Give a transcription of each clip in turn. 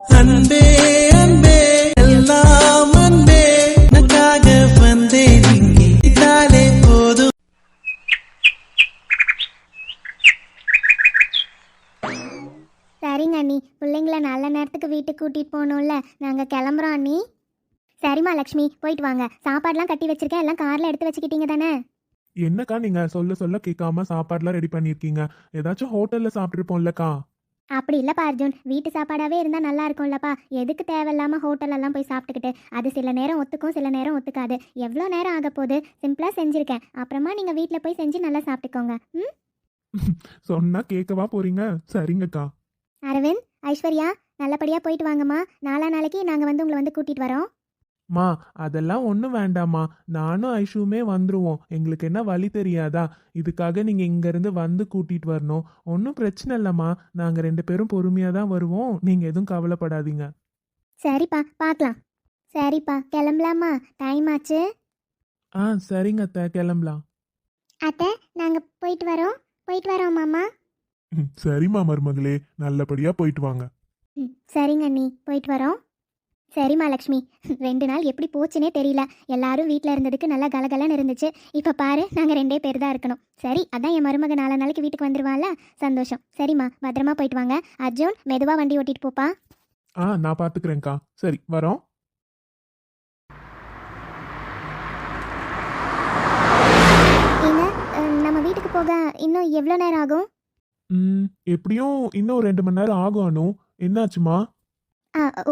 அன்பே அன்பே எல்லாம் அன்பே உனக்காக வந்தேன் இங்கே இதாலே போதும். சரிங்க அண்ணி, பிள்ளைங்கள நல்ல நேரத்துக்கு வீட்டுக்கு கூட்டிகிட்டு போகணும்ல, நாங்கள் கிளம்புறோம் அண்ணி. சரிம்மா லக்ஷ்மி, போயிட்டு வாங்க. சாப்பாடுலாம் கட்டி வச்சிருக்கேன், எல்லாம் காரில் எடுத்து வச்சுக்கிட்டீங்க தானே? என்னக்கா நீங்க சொல்ல சொல்ல கேட்காம சாப்பாடுலாம் ரெடி பண்ணிருக்கீங்க? ஏதாச்சும் ஹோட்டல்ல சாப்பிட்டுருப்போம்லக்கா. அப்படி இல்லைப்பா அர்ஜுன், வீட்டு சாப்பாடாகவே இருந்தால் நல்லா இருக்கும்லப்பா. எதுக்கு தேவையில்லாமல் ஹோட்டலெல்லாம் போய் சாப்பிட்டுக்கிட்டு? அது சில நேரம் ஒத்துக்கும், சில நேரம் ஒத்துக்காது. எவ்வளோ நேரம் ஆக போகுது? சிம்பிளாக செஞ்சுருக்கேன். அப்புறமா நீங்கள் வீட்டில் போய் செஞ்சு நல்லா சாப்பிட்டுக்கோங்க. ம். சொன்னா கேட்கவா போறீங்க? சரிங்கக்கா. அரவிந்த், ஐஸ்வர்யா, நல்லபடியாக போயிட்டு வாங்கம்மா. நாளைக்கு நாங்கள் வந்து உங்களை வந்து கூட்டிகிட்டு வரோம். மா அதெல்லாம் ஒன்றும் வேண்டாம்மா, நானும் ஐஷுமே வந்துருவோம். எங்களுக்கு என்ன வழி தெரியாதா? இதுக்காக நீங்க இங்க இருந்து வந்து கூட்டிட்டு வரணும். ஒன்றும் பிரச்சனை இல்லைம்மா, நாங்க 2 பேரும் பொறுமையா தான் வருவோம். நீங்க எதுவும் கவலைப்படாதீங்க. சரிப்பா, பார்க்கலாம். சரிப்பா, கிளம்பலாமா? டைம் ஆச்சு. சரிங்க அத்தை, கிளம்பலாம். அத்தை, நாங்கள் போயிட்டு வரோம் மாமா. சரிம்மா மருமகளே, நல்லபடியா போயிட்டு வாங்க. சரிங்க அண்ணி, போயிட்டு வரோம். சரிம்மா லக்ஷ்மி, 2 நாள் எப்படி போச்சுனே தெரியல. எல்லாரும் வீட்டில் இருந்ததுக்கு நல்லா கலகலன்னு இருந்துச்சு. இப்போ பாரு, நாங்கள் 2 பேர் தான் இருக்கணும். சரி, அதான் என் மருமக 4 நாளைக்கு வீட்டுக்கு வந்துருவான்ல, சந்தோஷம். சரிம்மா, பத்திரமா போயிட்டு வாங்க. அர்ஜுன், மெதுவாக வண்டி ஓட்டிட்டு போப்பா. நான் பாத்துக்கிறேன்க்கா. சரி, வரோம். ஏங்க, நம்ம வீட்டுக்கு போக இன்னும் எவ்வளோ நேரம் ஆகும்? எப்படியும் இன்னும் 2 மணி நேரம் ஆகும் அனு. என்னாச்சுமா?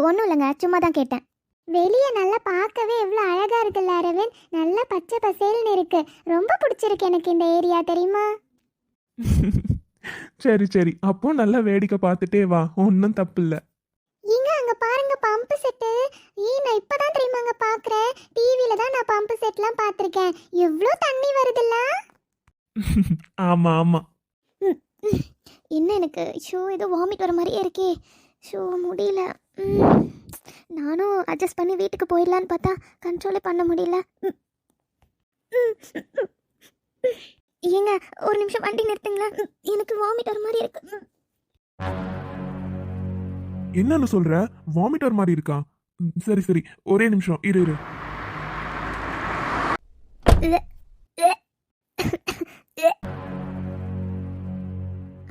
ஒன்றும் இல்லைங்க, சும்மா தான் கேட்டேன். வெளியே நல்லா பார்க்கவே எவ்வளோ அழகாக இருக்குல்ல அரவிந்த்? நல்லா பச்சை பசேல்னு இருக்கு. ரொம்ப பிடிச்சிருக்கு எனக்கு இந்த ஏரியா, தெரியுமா? சரி சரி, அப்போ நல்லா வேடிக்கை பார்த்துட்டே வா, ஒன்றும் தப்பு இல்லை. இங்க அங்க பாருங்க, பம்பு செட்டு. நான் இப்பதான் தெரியுமா அங்க பாக்குறேன். டிவில தான் நான் பம்பு செட்லாம் பார்த்திருக்கேன். எவ்வளோ தண்ணி வருதுல்ல? ஆமா ஆமா. என்ன எனக்கு ஏதோ வாமிட் வர மாதிரியே இருக்கே. முடியல. நானும் அட்ஜஸ்ட் பண்ணி வீட்டுக்கு போயிடலான்னு பார்த்தா கண்ட்ரோலே பண்ண முடியல. ஏங்க, ஒரு நிமிஷம் வண்டி நிறுத்துங்களா? எனக்கு வாமிட் வர மாதிரி இருக்கு. என்னன்னு சொல்ற? வாமிட்டர் மாதிரி இருக்கா? சரி சரி, ஒரே நிமிஷம் இரு.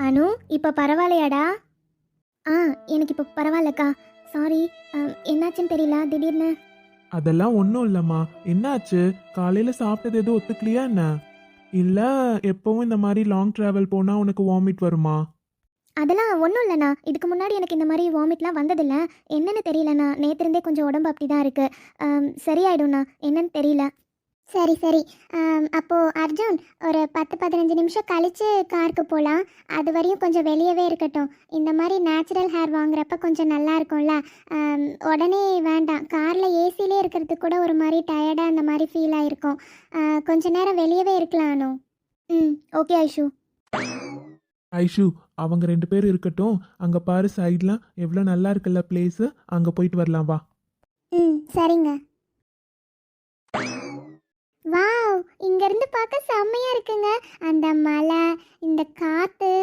அனு, இப்போ பரவாயில்லையாடா? எனக்கு இப்போ பரவாயில்லக்கா. சாரி, என்னாச்சுன்னு தெரியல திடீர்னு. அதெல்லாம் ஒன்றும் இல்லைம்மா. என்னாச்சு? காலையில் சாப்பிட்டது எதுவும் ஒத்துக்கலையா என்ன? இல்லை எப்பவும் இந்த மாதிரி லாங் ட்ராவல் போனால் உனக்கு வாமிட் வருமா? அதெல்லாம் ஒன்றும் இல்லைண்ணா. இதுக்கு முன்னாடி எனக்கு இந்த மாதிரி வாமிட்லாம் வந்ததில்ல. என்னன்னு தெரியலண்ணா, நேற்றுருந்தே கொஞ்சம் உடம்பு அப்படி தான் இருக்குது. சரியாயிடும்ண்ணா, என்னன்னு தெரியல. சரி சரி, அப்போது அர்ஜுன், ஒரு 10-15 நிமிஷம் கழித்து காருக்கு போகலாம். அது வரையும் கொஞ்சம் வெளியவே இருக்கட்டும். இந்த மாதிரி நேச்சுரல் ஹேர் வாங்குறப்ப கொஞ்சம் நல்லா இருக்கும்ல. உடனே வேண்டாம். காரில் ஏசிலே இருக்கிறதுக்கு கூட ஒரு மாதிரி டயர்டாக அந்த மாதிரி ஃபீல் ஆகிருக்கும். கொஞ்ச நேரம் வெளியவே இருக்கலானோ? ஓகே ஐஷு. ஐஷு, அவங்க 2 பேர் இருக்கட்டும். அங்கே பாரு, சைட்லாம் எவ்வளோ நல்லா இருக்குல்ல பிளேஸு. அங்கே போயிட்டு வரலாம், வா. சரிங்க. வாவ், இங்கேருந்து பார்க்க செம்மையாக இருக்குங்க. அந்த மலை, இந்த காற்று,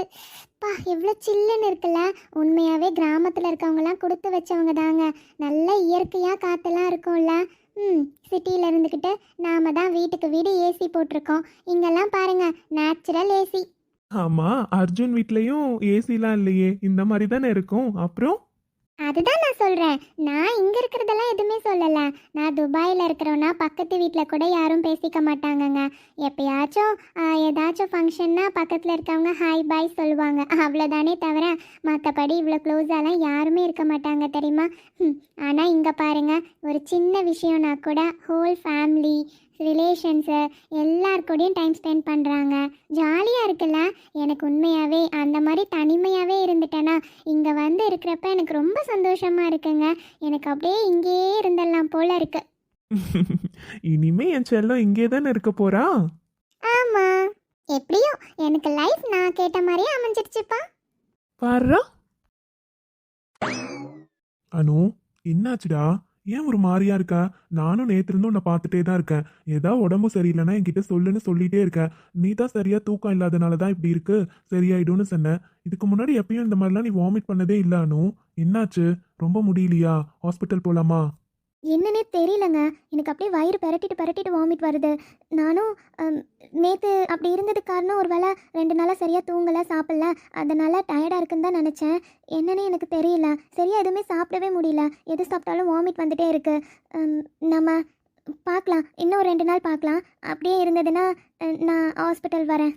எவ்வளோ சில்லுன்னு இருக்குல்ல. உண்மையாகவே கிராமத்தில் இருக்கவங்கலாம் கொடுத்து வச்சவங்க தாங்க. நல்ல இயற்கையாக காற்றெல்லாம் இருக்கும்ல. சிட்டியில் இருந்துக்கிட்டு நாம தான் வீட்டுக்கு வீடு ஏசி போட்டிருக்கோம். இங்கெல்லாம் பாருங்க, நேச்சுரல் ஏசி. ஆமாம், அர்ஜுன் வீட்லேயும் ஏசிலாம் இல்லையே, இந்த மாதிரி தானே இருக்கும். அப்புறம் அதுதான் நான் சொல்கிறேன். நான் இங்கே இருக்கிறதெல்லாம் எதுவுமே சொல்லலை. நான் துபாயில் இருக்கிறோன்னா பக்கத்து வீட்டில் கூட யாரும் பேசிக்க மாட்டாங்கங்க. எப்பயாச்சும் ஏதாச்சும் ஃபங்க்ஷன்னா பக்கத்தில் இருக்கவங்க ஹாய் பாய் சொல்லுவாங்க, அவ்வளோதானே தவிர மற்றபடி இவ்வளோ க்ளோஸாலாம் யாருமே இருக்க மாட்டாங்க, தெரியுமா? ஆனால் இங்கே பாருங்கள், ஒரு சின்ன விஷயம்னா கூட ஹோல் ஃபேமிலி, ரிலேஷன்ஸு எல்லாருக்கூடையும் டைம் ஸ்பெண்ட் பண்ணுறாங்க. ஜாலியாக இருக்குல்ல. எனக்கு உண்மையாகவே அந்த மாதிரி தனிமையாகவே இருந்துட்டேன்னா இங்கே வந்து இருக்கிறப்ப எனக்கு ரொம்ப சந்தோஷமாக இருக்குங்க. எனக்கு அப்படியே இங்கேயே இருந்துடலாம் போல இருக்கு. இனிமே என் செல்லம் இங்கே தானே இருக்க போறா? ஆமாம், எப்படியும் எனக்கு லைஃப் நான் கேட்ட மாதிரியே அமைஞ்சிருச்சுப்பா. பாரு அனு, என்னாச்சுடா? ஏன் ஒரு மாதிரியா இருக்க? நானும் நேத்து இருந்து உன்னை பார்த்துட்டே தான் இருக்கேன். ஏதாவது உடம்பு சரியில்லைன்னா என்கிட்ட சொல்லுன்னு சொல்லிட்டே இருக்கேன். நீ தான் சரியா தூக்கம் இல்லாதனால தான் இப்படி இருக்கு, சரியாயிடும்னு சொன்ன. இதுக்கு முன்னாடி எப்பயும் இந்த மாதிரிலாம் நீ வாமிட் பண்ணதே இல்ல அனு. என்னாச்சு? ரொம்ப முடியலையா? ஹாஸ்பிட்டல் போலாமா? என்னன்னே தெரியலங்க. எனக்கு அப்படியே வயிறு பெரட்டிட்டு பெரட்டிட்டு வாமிட் வருது. நானும் நேற்று அப்படி இருந்ததுக்கு காரணம் ஒரு வேளை 2 நாளாக சரியாக தூங்கலை, சாப்பிடல, அதனால் டயர்டாக இருக்குன்னு தான் நினச்சேன். என்னன்னே எனக்கு தெரியல. சரியாக எதுவுமே சாப்பிடவே முடியல. எது சாப்பிட்டாலும் வாமிட் வந்துட்டே இருக்கு. நம்ம பார்க்கலாம், இன்னும் ஒரு 2 நாள் பார்க்கலாம். அப்படியே இருந்ததுன்னா நான் ஹாஸ்பிட்டல் வரேன்.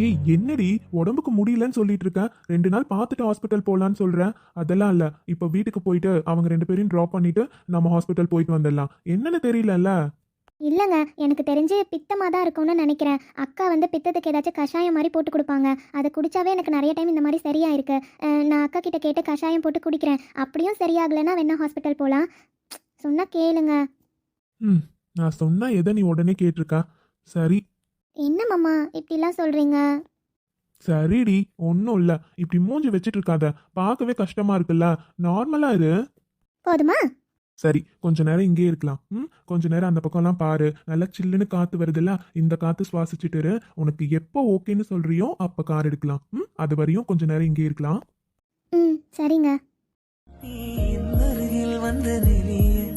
ஏய் என்னடி உடம்புக்கு முடியலன்னு சொல்லிட்டு இருக்கேன், 2 நாள் பார்த்துட்டு ஹாஸ்பிட்டல் போகலான்னு சொல்றேன். அதெல்லாம் இல்ல, இப்போ வீட்டுக்கு போயிட்டு அவங்க 2 பேரையும் ட்ராப் பண்ணிட்டு நம்ம ஹாஸ்பிட்டல் போயிட்டு வந்துடலாம். என்னன்னு தெரியலல்ல. இல்லைங்க, எனக்கு தெரிஞ்சு பித்தமாக தான் இருக்கும்னு நினைக்கிறேன். அக்கா வந்து பித்தத்துக்கு ஏதாச்சும் கஷாயம் மாதிரி போட்டு கொடுப்பாங்க. அதை குடித்தாவே எனக்கு நிறைய டைம் இந்த மாதிரி சரியாயிருக்கு. நான் அக்கா கிட்ட கேட்டு கஷாயம் போட்டு குடிக்கிறேன். அப்படியும் சரியாகலைன்னா வேணா ஹாஸ்பிட்டல் போகலாம். சொன்னால் கேளுங்க. நான் சொன்னா எதை நீ உடனே கேட்டிருக்கா? சரி என்ன மாமா இப்படிலாம் சொல்கிறீங்க? சரிடி, ஒன்றும் இல்லை. இப்படி மூஞ்சி வச்சிட்டு இருக்காத, பார்க்கவே கஷ்டமா இருக்குல்ல. நார்மலா இரு. போதுமா? சரி, கொஞ்ச நேரம் இங்கே இருக்கலாம். கொஞ்ச நேரம் அந்த பக்கம்லாம் பாரு, நல்லா சில்லுன்னு காத்து வருதுல்ல, இந்த காத்து சுவாசிச்சுட்டு இரு. உனக்கு எப்போ ஓகேன்னு சொல்றியோ அப்ப கார் எடுக்கலாம். அது வரையும் கொஞ்ச நேரம் இங்கே இருக்கலாம். சரிங்க. அருகில் வந்த நிலையே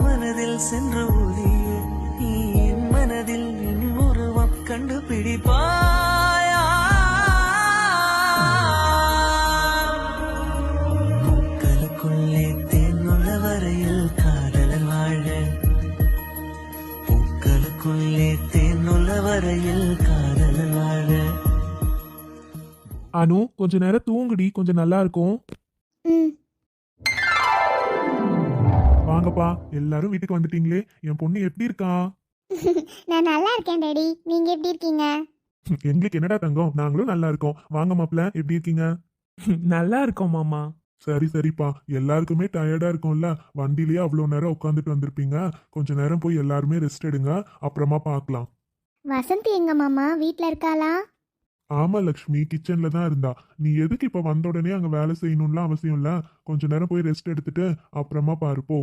மனதில் சென்ற ஒளியே, மனதில் உருவம் கண்டுபிடிப்பாயா? பூக்களுக்குள்ளே தேனுள்ள வரையில் காதல் வாழ, பூக்களுக்குள்ளே தேனுள்ள வரையில் காதல் வாழ. அனு, கொஞ்ச நேரம் தூங்குடி, கொஞ்சம் நல்லா இருக்கும். வாங்கப்பா, எல்லாரும் வீட்டுக்கு வந்துட்டீங்களே. என் பொண்ணு எப்படி இருக்கா? நான் நல்லா இருக்கேன் டாடி. நீங்க எப்படி இருக்கீங்க? எங்களுக்கு என்னடா தங்கம், நாங்களும் நல்லா இருக்கோம். வாங்க மாப்பிள்ள, எப்படி இருக்கீங்க? நல்லா இருக்கோம் மாமா. சரி சரிப்பா, எல்லாருக்குமே டயர்டா இருக்கும்ல, வண்டிலேயே அவ்வளோ நேரம் உட்காந்துட்டு வந்திருப்பீங்க. கொஞ்ச நேரம் போய் எல்லாருமே ரெஸ்ட் எடுங்க, அப்புறமா பார்க்கலாம். வசந்தி எங்க மாமா? வீட்டில் இருக்காளா? ஆமா லக்ஷ்மி, கிச்சன்ல தான் இருந்தா. நீ எதுக்கு இப்ப வந்த உடனே அங்க வேலை செய்யணும்லாம் அவசியம் இல்ல. கொஞ்ச நேரம் போய் ரெஸ்ட் எடுத்துட்டு அப்புறமா பாருப்போ.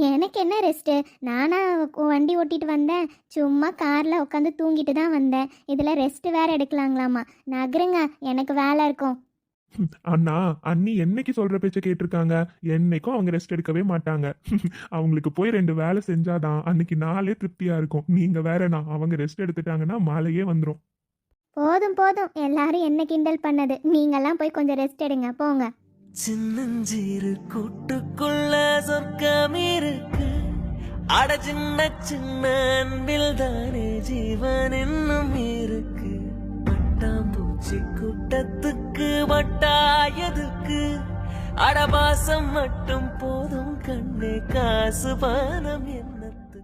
எனக்கு என்ன ரெஸ்ட்டு? நானா வண்டி ஓட்டிட்டு வந்தேன். சும்மா காரில் உட்காந்து தூங்கிட்டு தான் வந்தேன். இதில் ரெஸ்ட்டு வேறு எடுக்கலாங்களாமா. நகருங்க, எனக்கு வேலை இருக்கும். அண்ணா அண்ணி என்னைக்கு சொல்ற பேச்ச கேட்டிருக்காங்க? என்னைக்கும் அவங்க ரெஸ்ட் எடுக்கவே மாட்டாங்க. அவங்களுக்கு போய் 2 வேலை செஞ்சாதான் அன்னைக்கு நாளே திருப்தியா இருக்கும். நீங்க வேறனா, அவங்க ரெஸ்ட் எடுத்துட்டாங்கன்னா மாலையே வந்துடும். போதும் போதும், எல்லாரும் என்ன கிண்டல் பண்ணது. நீங்கெல்லாம் போய் கொஞ்சம் ரெஸ்ட் எடுங்க, போங்க. சின்னஞ்சீரு கூட்டுக்குள்ள சொர்க்கம் இருக்கு, அட சின்ன சின்ன அன்பில் தானே ஜீவன் இன்னும் இருக்கு. பட்டாம்பூச்சி கூட்டத்துக்கு வட்டாயதுக்கு, அடபாசம் மட்டும் போதும் கண்ணே, காசு பானம் என்னத்துக்கு.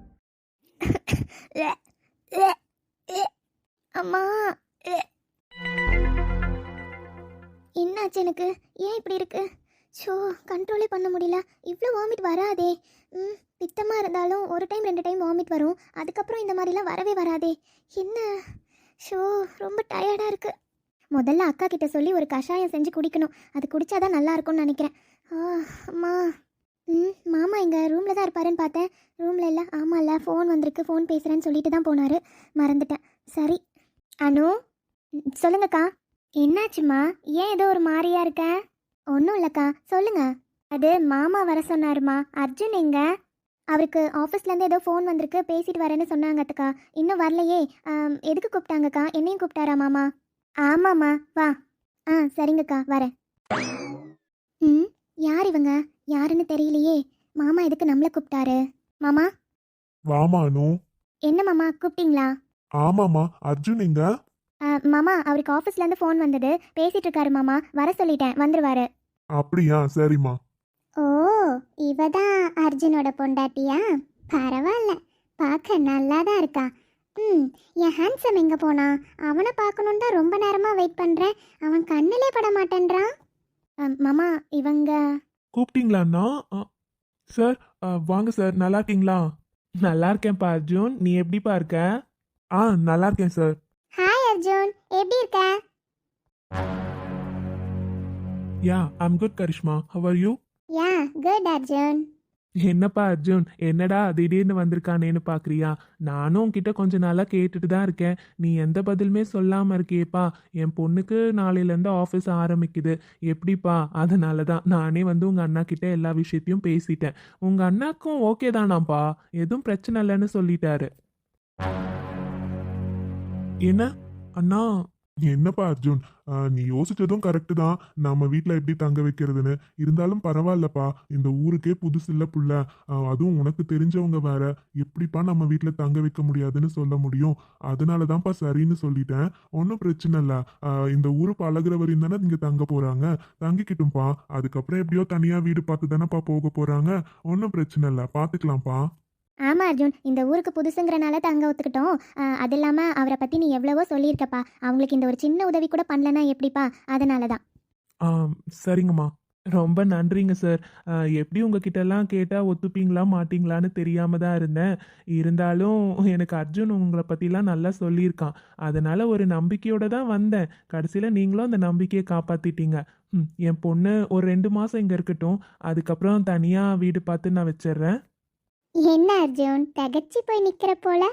அம்மா, என்னாச்சு எனக்கு? ஏன் இப்படி இருக்கு? ஷோ, கண்ட்ரோலே பண்ண முடியல. இவ்வளோ வாமிட் வராதே. பித்தமாக இருந்தாலும் ஒரு டைம் 2 டைம் வாமிட் வரும். அதுக்கப்புறம் இந்த மாதிரிலாம் வரவே வராதே. என்ன? ஷோ, ரொம்ப டயர்டாக இருக்கு. முதல்ல அக்கா கிட்ட சொல்லி ஒரு கஷாயம் செஞ்சு குடிக்கணும். அது குடித்தாதான் நல்லா இருக்கும்னு நினைக்கிறேன். அம்மா. மாமா எங்கள் ரூமில் தான் இருப்பாருன்னு பார்த்தேன். ரூமில் இல்லை. ஆமாம்ல, ஃபோன் வந்திருக்கு, ஃபோன் பேசுகிறேன்னு சொல்லிட்டு தான் போனார். மறந்துட்டேன். சரி. அனு, சொல்லுங்கக்கா. என்னாச்சுமா? ஏன் ஏதோ ஒரு மாதிரியா இருக்க? ஒன்றும் இல்லைக்கா, சொல்லுங்க. அது மாமா வர சொன்னாருமா. அர்ஜுன் எங்க? அவருக்கு ஆஃபீஸ்லேருந்து ஏதோ ஃபோன் வந்திருக்கு, பேசிட்டு வரேன்னு சொன்னாங்கக்கா. இன்னும் வரலையே. எதுக்கு கூப்பிட்டாங்கக்கா? என்னையும் கூப்பிட்டாரா மாமா? ஆமாம்மா, வா. சரிங்கக்கா, வரேன். யார் இவங்க? யாருன்னு தெரியலையே. மாமா எதுக்கு நம்மளை கூப்பிட்டாரு? மாமா. வாமா அனு. என்ன மாமா, கூப்பிட்டீங்களா? ஆமாமா, அர்ஜுன் எங்க? மாமா, அவருக்கு ஆஃபீஸ்லேருந்து ஃபோன் வந்தது, பேசிட்டு இருக்காரு மாமா. வர சொல்லிட்டேன், வந்துருவாரு. அப்படியா? சரிம்மா. ஓ, இவதான் அர்ஜுனோட பொண்டாட்டியா? பரவாயில்ல, பார்க்க நல்லா தான் இருக்கா. என் ஹேண்ட்ஸம் எங்கே போனா? அவனை பார்க்கணுன்னு தான் ரொம்ப நேரமாக வெயிட் பண்ணுறேன். அவன் கண்ணிலே பட மாட்டேன்றான். மாமா, இவங்க. கூப்பிட்டீங்களாண்ணா? சார், வாங்க சார், நல்லா இருக்கீங்களா? நல்லா இருக்கேன்ப்பா அர்ஜுன், நீ எப்படிப்பா இருக்க? நல்லா இருக்கேன் சார். ஹாய் அர்ஜுன், எப்படி இருக்க? Yeah I'm good Karishma. How are you? Yeah good Arjun. என்னப்பா அர்ஜுன், என்னடா திடீர்னு வந்திருக்கானேன்னு பாக்குறியா? நானும் உன்கிட்ட கொஞ்ச நாளா கேட்டுட்டு தான் இருக்கேன். நீ எந்த பதிலுமே சொல்லாம இருக்கியேப்பா. என் பொண்ணுக்கு நாளையில இருந்து ஆஃபீஸ் ஆரம்பிக்குது. எப்படிப்பா? அதனால தான் நானே வந்து உங்க அண்ணா கிட்ட எல்லா விஷயத்தையும் பேசிட்டேன். உங்க அண்ணாக்கும் ஓகே தானாப்பா, எதுவும் பிரச்சனை இல்லைன்னு சொல்லிட்டாரு. என்ன அண்ணா? என்னப்பா அர்ஜுன், நீ யோசிச்சதும் கரெக்டு தான். நம்ம வீட்டில் எப்படி தங்க வைக்கிறதுன்னு. இருந்தாலும் பரவாயில்லப்பா, இந்த ஊருக்கே புதுசு இல்லை புள்ள. அதுவும் உனக்கு தெரிஞ்சவங்க வேற. எப்படிப்பா நம்ம வீட்டில் தங்க வைக்க முடியாதுன்னு சொல்ல முடியும்? அதனால தான்ப்பா சரின்னு சொல்லிட்டேன். ஒன்றும் பிரச்சனை இல்லை. இந்த ஊரு பழகுற வரையும் தானே இங்கே தங்க போறாங்க. தங்கிக்கிட்டும்பா. அதுக்கப்புறம் எப்படியோ தனியாக வீடு பார்த்து தானேப்பா போக போறாங்க. ஒன்றும் பிரச்சனை இல்லை, பார்த்துக்கலாம்ப்பா. ஆமாம் அர்ஜுன், இந்த ஊருக்கு புதுசுங்கிறனால தங்க ஒத்துக்கிட்டோம். அது இல்லாமல் அவரை பற்றி நீ எவ்வளவோ சொல்லியிருக்கப்பா. அவங்களுக்கு இந்த ஒரு சின்ன உதவி கூட பண்ணலன்னா எப்படிப்பா? அதனால தான். சரிங்கம்மா, ரொம்ப நன்றிங்க சார். எப்படி உங்ககிட்ட எல்லாம் கேட்டால் ஒத்துப்பீங்களா மாட்டீங்களான்னு தெரியாம தான் இருந்தேன். இருந்தாலும் எனக்கு அர்ஜுன் உங்களை பற்றிலாம் நல்லா சொல்லியிருக்கான். அதனால ஒரு நம்பிக்கையோட தான் வந்தேன். கடைசியில் நீங்களும் அந்த நம்பிக்கையை காப்பாற்றிட்டீங்க. என் பொண்ணு ஒரு 2 மாதம் இங்கே இருக்கட்டும். அதுக்கப்புறம் தனியாக வீடு பார்த்து நான் வச்சிடுறேன். என்ன அர்ஜுன், தகச்சு போய் நிற்கிற போல?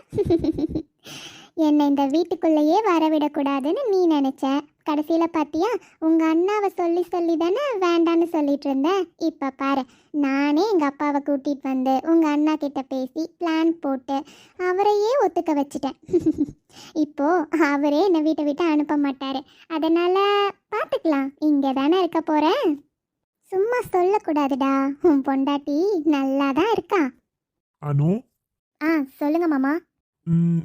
என்னை இந்த வீட்டுக்குள்ளேயே வரவிடக்கூடாதுன்னு நீ நினச்ச. கடைசியில் பார்த்தியா, உங்கள் அண்ணாவை சொல்லி சொல்லி தானே வேண்டான்னு சொல்லிட்டு இருந்தேன். இப்போ பாரு, நானே எங்கள் அப்பாவை கூட்டிகிட்டு வந்து உங்கள் அண்ணா கிட்ட பேசி பிளான் போட்டு அவரையே ஒத்துக்க வச்சுட்டேன். இப்போ அவரே என்னை வீட்டை விட்டு அனுப்ப மாட்டார். அதனால் பார்த்துக்கலாம், இங்கே தானே இருக்க போகிறேன். சும்மா சொல்லக்கூடாதுடா, உன் பொண்டாட்டி நல்லா தான் இருக்கா. அனு, சொல்லுங்க மாமா.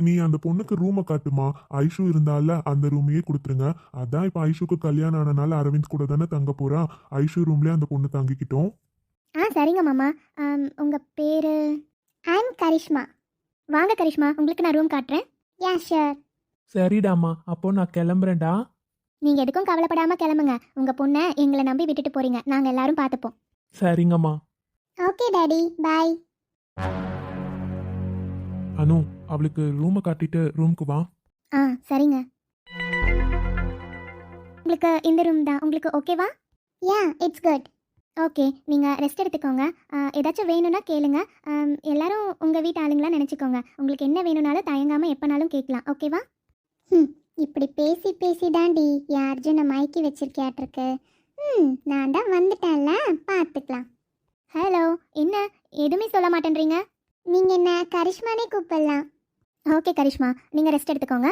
நீ அந்த பொண்ணுக்கு ரூமை காட்டுமா. ஐஷு இருந்தால அந்த ரூமையே கொடுத்துருங்க. அதான் இப்போ ஐஷுக்கு கல்யாணம் ஆனனால அரவிந்த் கூட தானே தங்க போறா. ஐஷு ரூம்லயே அந்த பொண்ணு தங்கிக்கிட்டோம். சரிங்க மாமா. உங்கள் பேர்? ஐம் கரிஷ்மா. வாங்க கரிஷ்மா, உங்களுக்கு நான் ரூம் காட்டுறேன். Yeah sure. சரிடாம்மா, அப்போ நான் கிளம்புறேன்டா. நீங்கள் எதுக்கும் கவலைப்படாமல் கிளம்புங்க. உங்கள் பொண்ணை எங்களை நம்பி விட்டுட்டு போகிறீங்க, நாங்கள் எல்லாரும் பார்த்துப்போம். சரிங்கம்மா. ஓகே டாடி, பாய். அனு, அவளுக்கு ரூமை காட்டிட்டு ரூமுக்கு வா. சரிங்க. உங்களுக்கு இந்த ரூம் தான் உங்களுக்கு ஓகேவா? Yeah it's good. ஓகே, நீங்கள் ரெஸ்ட் எடுத்துக்கோங்க. ஏதாச்சும் வேணும்னா கேளுங்க. எல்லாரும் உங்கள் வீட்டு ஆளுங்களாம் நினச்சிக்கோங்க. உங்களுக்கு என்ன வேணும்னாலும் தயங்காமல் எப்போனாலும் கேட்கலாம், ஓகேவா? இப்படி பேசி பேசி தாண்டி என் அர்ஜுனை மயக்கி வச்சிருக்கியாட்டிருக்கு. நான் தான் வந்துட்டேன்ல, பார்த்துக்கலாம். ஹலோ, என்ன எதுவுமே சொல்ல மாட்டேன்றீங்க? நீங்கள் என்ன கரிஷ்மானே கூப்பிடலாம். ஓகே கரிஷ்மா, நீங்கள் ரெஸ்ட் எடுத்துக்கோங்க.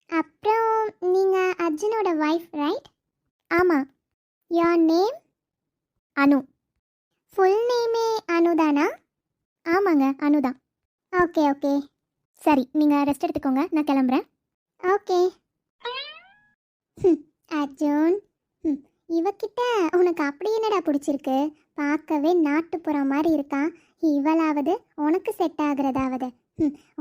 அப்புறம் நீங்கள் அர்ஜுனோட ஒய்ஃப் ரைட்? ஆமாம். Your name? அனு. ஃபுல் நேமே அனுதானா? ஆமாங்க, அனுதான். ஓகே ஓகே, சரி நீங்கள் ரெஸ்ட் எடுத்துக்கோங்க, நான் கிளம்புறேன். ஓகே. அர்ஜுன், இவக்கிட்ட உனக்கு அப்படி என்னடா பிடிச்சிருக்கு? பார்க்கவே நாட்டுப்புற மாதிரி இருக்கான். இவளாவது உனக்கு செட் ஆகுறதாவது.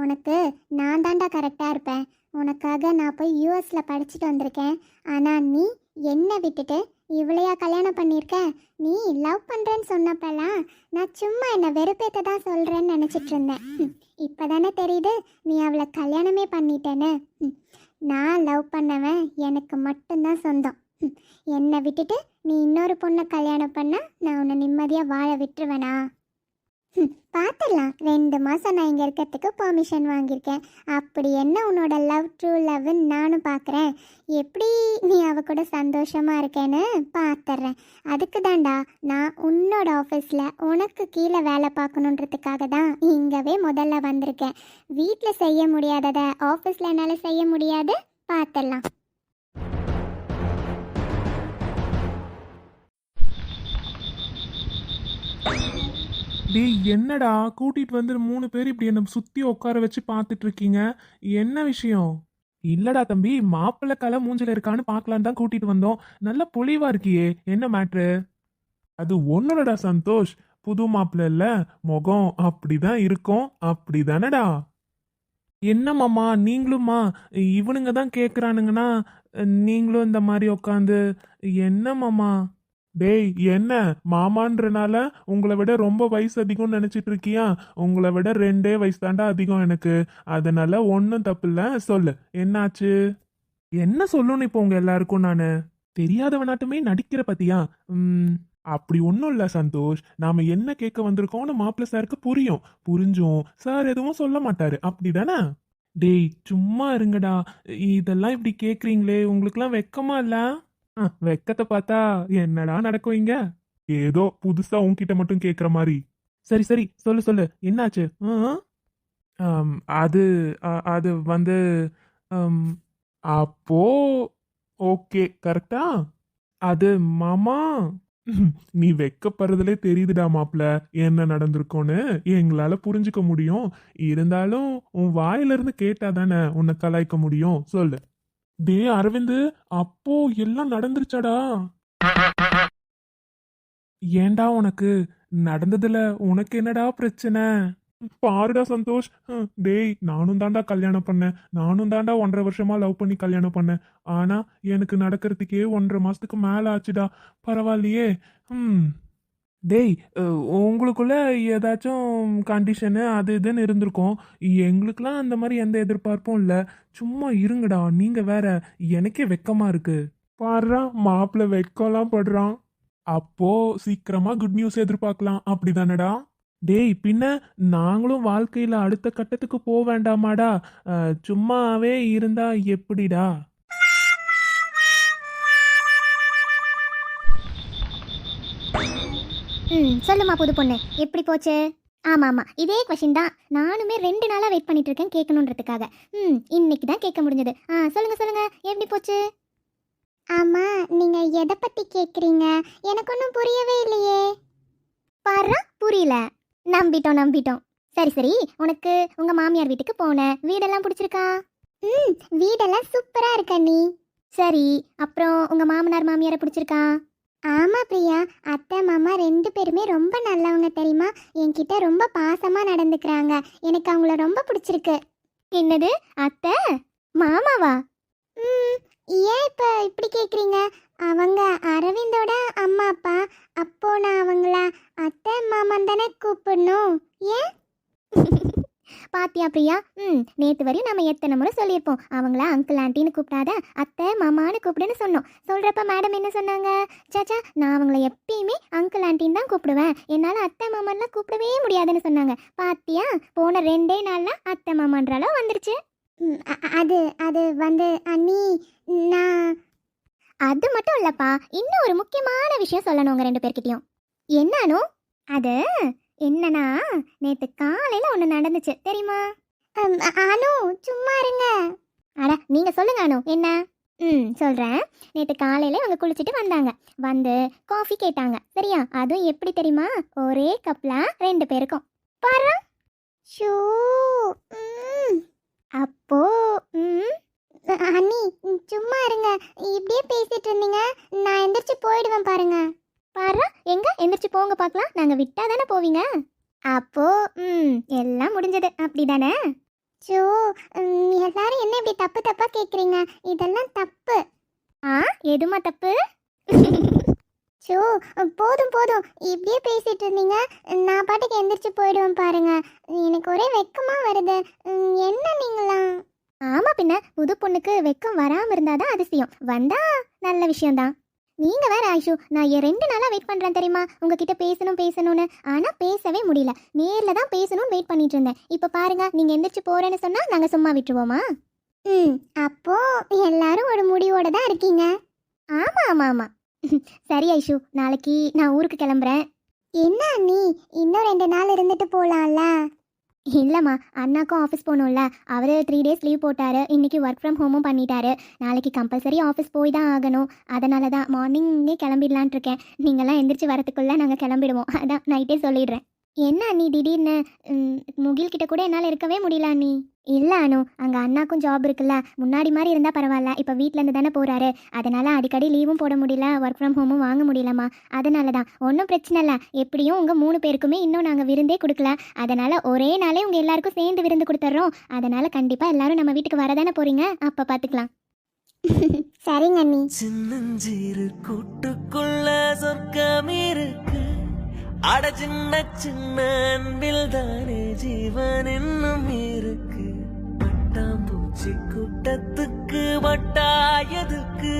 உனக்கு நான் தாண்டா கரெக்டாக இருப்பேன். உனக்காக நான் போய் யூஎஸில் படிச்சுட்டு வந்திருக்கேன். ஆனால் நீ என்னை விட்டுட்டு இவளையா கல்யாணம் பண்ணியிருக்க? நீ லவ் பண்ணுறேன்னு சொன்னப்பெல்லாம் நான் சும்மா என்னை வெறுப்பேற்ற தான் சொல்கிறேன்னு நினச்சிட்டு இருந்தேன். இப்போ தானே தெரியுது நீ அவளை கல்யாணமே பண்ணிட்டேன்னு. நான் லவ் பண்ணவன் எனக்கு மட்டும்தான் சொந்தம். என்னை விட்டுட்டு நீ இன்னொரு பொண்ணை கல்யாணம் பண்ண நான் உன்னை நிம்மதியாக வாழ விட்டுருவேனா? பார்த்துடலாம். 2 மாதம் நான் இங்கே இருக்கிறதுக்கு பெர்மிஷன் வாங்கியிருக்கேன். அப்படி என்ன உன்னோட லவ் ட்ரூ லவ்னு நானும் பார்க்குறேன். எப்படி நீ அவ கூட சந்தோஷமாக இருக்கேன்னு பார்த்துட்றேன். அதுக்கு தான்டா நான் உன்னோட ஆஃபீஸில் உனக்கு கீழே வேலை பார்க்கணுன்றதுக்காக தான் இங்கவே முதல்ல வந்திருக்கேன். வீட்டில் செய்ய முடியாததை ஆஃபீஸில் என்னால் செய்ய முடியாது. பார்த்துடலாம். டேய், என்னடா கூட்டிட்டு வந்து 3 பேர் இப்படி என்ன சுத்தி உட்கார வச்சு பார்த்துட்டு இருக்கீங்க? என்ன விஷயம்? இல்லடா தம்பி, மாப்பிள்ளை கலை மூஞ்சில இருக்கான்னு பார்க்கலான்னு தான் கூட்டிட்டு வந்தோம். நல்ல பொலிவா இருக்கியே, என்ன மேட்ரு? அது ஒண்ணுலடா சந்தோஷ், புது மாப்பிள்ளை இல்ல, முகம் அப்படிதான் இருக்கும். அப்படிதானடா? என்ன மாமா நீங்களுமா? இவனுங்க தான் கேக்குறானுங்கன்னா நீங்களும் இந்த மாதிரி உட்காந்து என்ன மாமா? டேய், என்ன மாமான்றனால உங்களை விட ரொம்ப வயசு அதிகம்னு நினைச்சிட்டு இருக்கியா? உங்களை விட 2 வயசு தாண்டா அதிகம் எனக்கு. அதனால ஒன்றும் தப்பு இல்லை, சொல்லு என்னாச்சு? என்ன சொல்லணும் இப்போ உங்க எல்லாருக்கும்? நான் தெரியாதவனாட்டுமே நடிக்கிற பத்தியா? அப்படி ஒன்றும் இல்லை சந்தோஷ். நாம என்ன கேட்க வந்திருக்கோம்னு மாப்பிள்ளை சாருக்கு புரியும். புரிஞ்சும் சார் எதுவும் சொல்ல மாட்டாரு, அப்படிதானே? டேய் சும்மா இருங்கடா. இதெல்லாம் இப்படி கேக்குறீங்களே, உங்களுக்குலாம் வெக்கமா இல்ல? வெக்கத்தை பார்த்தா என்னடா நடக்கும் இங்க? ஏதோ புதுசா உன்கிட்ட மட்டும் கேக்குற மாதிரி. சரி சரி, சொல்லு சொல்லு, என்னாச்சு? அது அது வந்து அப்போ ஓகே கரெக்டா? அது மாமா, நீ வெக்கப்படுறதுலே தெரியுதுடா மாப்ள என்ன நடந்திருக்கோன்னு. எங்களால புரிஞ்சுக்க முடியும். இருந்தாலும் உன் வாயில இருந்து கேட்டாதானே உன்னை கலாய்க்க முடியும். சொல்லு. டே அரவிந்து, அப்போ எல்லாம் நடந்துருச்சாடா? ஏன்டா உனக்கு நடந்ததுல உனக்கு என்னடா பிரச்சனை? பாருடா சந்தோஷ், டேய் நானும் தாண்டா கல்யாணம் பண்ணேன். நானும் தாண்டா 1.5 வருஷமா லவ் பண்ணி கல்யாணம் பண்ணேன். ஆனா எனக்கு நடக்கிறதுக்கே 1.5 மாசத்துக்கு மேல ஆச்சுடா. பரவாயில்லையே. டேய் உங்களுக்குள்ள ஏதாச்சும் கண்டிஷனு அது இதுன்னு இருந்திருக்கும். எங்களுக்குலாம் அந்த மாதிரி எந்த எதிர்பார்ப்பும் இல்லை. சும்மா இருங்கடா, நீங்க வேற. எனக்கே வெக்கமா இருக்கு. பாருடா மாப்பிள்ள வெக்கம்லாம் படுறான். அப்போ சீக்கிரமா குட் நியூஸ் எதிர்பார்க்கலாம், அப்படிதானடா? டேய் பின்ன நாங்களும் வாழ்க்கையில அடுத்த கட்டத்துக்கு போக வேண்டாமாடா? சும்மாவே இருந்தா எப்படிடா? சொல்லுமா புது பொண்ணு, எப்படி போச்சு? ஆமா ஆமா, இதே கொஷின் தான் நானுமே 2 நாளா வெயிட் பண்ணிட்டு இருக்கேன் கேட்கணுன்றதுக்காக. இன்னைக்கு தான் கேட்க முடிஞ்சது. சொல்லுங்க சொல்லுங்க, எப்படி போச்சு? ஆமா, நீங்க எதை பத்தி கேக்குறீங்க? எனக்கு ஒன்றும் புரியவே இல்லையே. பாரு, புரியல. நம்பிட்டோம். சரி சரி, உனக்கு உங்க மாமியார் வீட்டுக்கு போன வீடெல்லாம் பிடிச்சிருக்கா? வீடெல்லாம் சூப்பரா இருக்க நீ. சரி, அப்புறம் உங்க மாமனார் மாமியாரை பிடிச்சிருக்கா? ஆமா பிரியா, அத்தை மாமா 2 பேருமே ரொம்ப நல்லவங்க தெரியுமா. என்கிட்ட ரொம்ப பாசமா நடந்துக்கிறாங்க. எனக்கு அவங்கள ரொம்ப பிடிச்சிருக்கு. என்னது, அத்தை மாமாவா? ஏன் இப்ப இப்படி கேக்குறீங்க? அவங்க அரவிந்தோட அம்மா அப்பா. அப்போ நான் அவங்கள அத்தை மாமன் தானே கூப்பிடணும். ஏன்? பாத்தியா பிரியா, நேத்து வரையும் நம்ம எத்தனை முறை சொல்லியிருப்போம், அவங்கள அங்கிள் ஆண்டின்னு கூப்பிடாத அத்தை மாமான்னு கூப்பிடுன்னு சொன்னோம். சொல்றப்ப மேடம் என்ன சொன்னாங்க? சாச்சா, நான் அவங்கள எப்பயுமே அங்கிள் ஆண்டின்னு தான் கூப்பிடுவேன், என்னால் அத்தை மாமான்லாம் கூப்பிடவே முடியாதுன்னு சொன்னாங்க. பாத்தியா, போன 2 நாள்ல அத்தை மாமான்றாலும் வந்துருச்சு. அது அது வந்து அண்ணி, நான் அது மட்டும் இல்லப்பா, இன்னும் ஒரு முக்கியமான விஷயம் சொல்லணும் உங்க 2 பேர்கிட்டயும். என்னன்னு? அது என்னன்னா, நேத்து காலையில ஒண்ணு நடந்துச்சு தெரியுமா? அனு சும்மா இருங்க. அட நீங்க சொல்லுங்க அனு, என்ன? சொல்றேன். நேத்து காலையில அவங்க குளிச்சுட்டு வந்தாங்க. வந்து காஃபி கேட்டாங்க, சரியா? அதுவும் எப்படி தெரியுமா? ஒரே கப்ல 2 பேருக்கும். பாரு. ஷூ. அப்போ அண்ணி சும்மா இருங்க, இப்படியே பேசிட்டு இருந்தீங்க, நான் எந்திரிச்சு போயிடுவேன் பாருங்க. பாரு, எங்க எந்திரிச்சு போங்க பார்க்கலாம், நாங்க விட்டா தானே போவீங்க. அப்போ எல்லாம் முடிஞ்சது, அப்படிதானே? சோ, எல்லாரும் என்ன இப்படி தப்பு தப்பா கேக்குறீங்க? இதெல்லாம் தப்பு. எதுமா தப்பு? சோ, போதும் போதும், இப்படியே பேசிட்டு இருந்தீங்க, நான் பாட்டுக்கு எந்திரிச்சு போயிடுவேன் பாருங்க. எனக்கு ஒரே வெக்கமா வருது. என்ன நீங்களாம்? ஆமா, பின்ன புது பொண்ணுக்கு வெக்கம் வராம இருந்தாதான் அதிசயம், வந்தா நல்ல விஷயம்தான். நீங்க வேற ஆயிஷு, நான் 2 நாளா வெயிட் பண்றேன் தெரியுமா, உங்ககிட்ட பேசணும்னு. ஆனா பேசவே முடியல. நேர்ல தான் பேசணும்னு வெயிட் பண்ணிட்டு இருந்தேன். இப்ப பாருங்க, நீங்க எந்திரிச்சு போறேன்னு சொன்னா நாங்க சும்மா விட்டுருவோமா? அப்போ எல்லாரும் ஒரு முடிவோட தான் இருக்கீங்க. ஆமா. சரி ஐஷு, நாளைக்கு நான் ஊருக்கு கிளம்புறேன். என்ன நீ இன்னும் 2 நாள் இருந்துட்டு போலாம்ல? இல்லைம்மா, அண்ணாக்கும் ஆஃபீஸ் போகணும்ல. அவர் 3 days லீவ் போட்டார். இன்றைக்கி ஒர்க் ஃப்ரம் ஹோமும் பண்ணிட்டாரு. நாளைக்கு கம்பல்சரி ஆஃபீஸ் போய் தான் ஆகணும். அதனால தான் மார்னிங்கே கிளம்பிடலான் இருக்கேன். நீங்கள்லாம் எந்திரிச்சு வரத்துக்குள்ளே நாங்கள் கிளம்பிடுவோம். அதான் நைட்டே சொல்லிடுறேன். என்ன நீ திடீர்னு? முகில்கிட்ட கூட என்னால் இருக்கவே முடியல நீ. இல்லை அனு, அங்கே அண்ணாக்கும் ஜாப் இருக்குல்ல, முன்னாடி மாதிரி இருந்தால் பரவாயில்ல. இப்போ வீட்டிலேருந்து தானே போகிறாரு, அதனால் அடிக்கடி லீவும் போட முடியல, ஒர்க் ஃப்ரம் ஹோமும் வாங்க முடியலம்மா. அதனால தான். ஒன்றும் பிரச்சனை இல்லை. எப்படியும் உங்கள் 3 பேருக்குமே இன்னும் நாங்கள் விருந்தே கொடுக்கல. அதனால் ஒரே நாளே உங்கள் எல்லாருக்கும் சேர்ந்து விருந்து கொடுத்துட்றோம். அதனால் கண்டிப்பாக எல்லாரும் நம்ம வீட்டுக்கு வரதானே போகிறீங்க, அப்போ பார்த்துக்கலாம். சரிங்க அண்ணி. சின்னஞ்சிறு கூட்டுக்குள்ள சொர்க்கம் இருக்கு. அட சின்ன சின்ன அன்பில் தானே ஜீவன் இன்னும் இருக்கு. பட்டாம்பூச்சி கூட்டத்துக்கு வட்டாயதுக்கு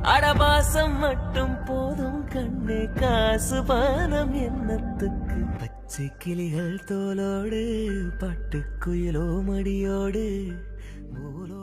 அடபாசம் மட்டும் போதும் கண்ணே, காசு பானம் என்னத்துக்கு? பச்சை கிளிகள் தோலோடு, பட்டுக்குயிலோ மடியோடு, மூலோ